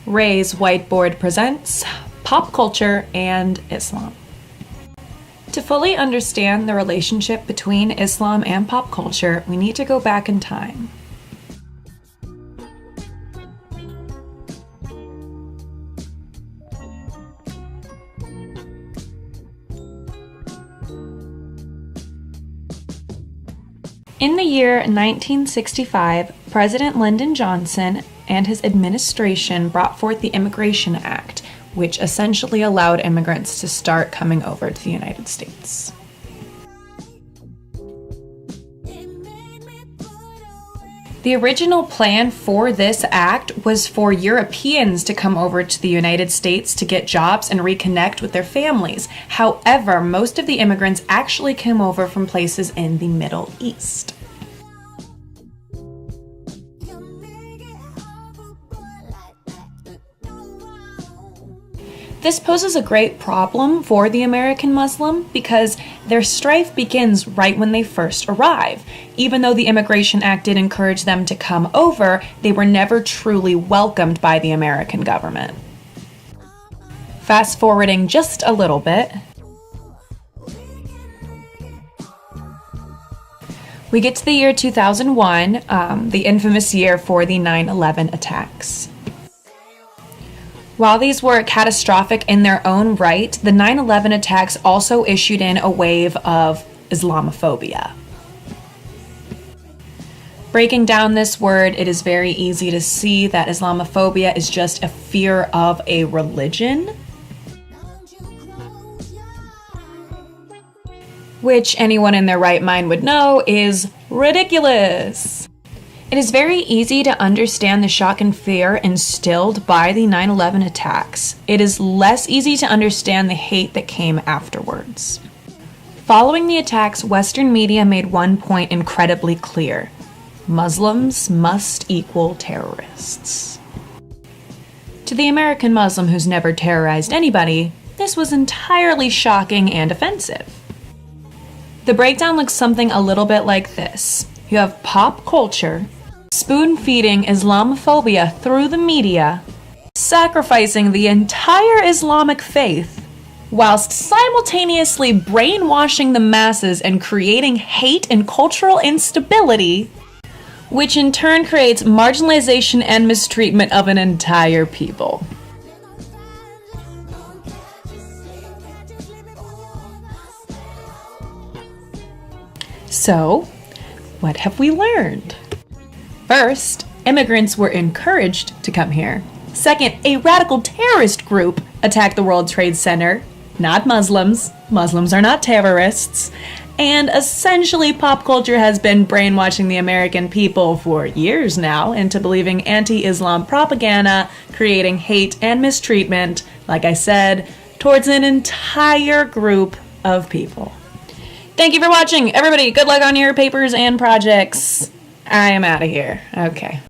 Ray's Whiteboard presents Pop Culture and Islam. To fully understand the relationship between Islam and pop culture, we need to go back in time. In the year 1965, President Lyndon Johnson and his administration brought forth the Immigration Act, which essentially allowed immigrants to start coming over to the United States. The original plan for this act was for Europeans to come over to the United States to get jobs and reconnect with their families. However, most of the immigrants actually came over from places in the Middle East. This poses a great problem for the American Muslim because their strife begins right when they first arrive. Even though the Immigration Act did encourage them to come over, they were never truly welcomed by the American government. Fast forwarding just a little bit, we get to the year 2001, the infamous year for the 9/11 attacks. While these were catastrophic in their own right, the 9/11 attacks also issued in a wave of Islamophobia. Breaking down this word, it is very easy to see that Islamophobia is just a fear of a religion, which anyone in their right mind would know is ridiculous. It is very easy to understand the shock and fear instilled by the 9/11 attacks. It is less easy to understand the hate that came afterwards. Following the attacks, Western media made one point incredibly clear: Muslims must equal terrorists. To the American Muslim who's never terrorized anybody, this was entirely shocking and offensive. The breakdown looks something a little bit like this. You have pop culture spoon-feeding Islamophobia through the media, sacrificing the entire Islamic faith, whilst simultaneously brainwashing the masses and creating hate and cultural instability, which in turn creates marginalization and mistreatment of an entire people. So, what have we learned? First, immigrants were encouraged to come here. Second, a radical terrorist group attacked the World Trade Center, not Muslims. Muslims are not terrorists. And essentially, pop culture has been brainwashing the American people for years now into believing anti-Islam propaganda, creating hate and mistreatment, like I said, towards an entire group of people. Thank you for watching. Everybody, good luck on your papers and projects. I am out of here. Okay.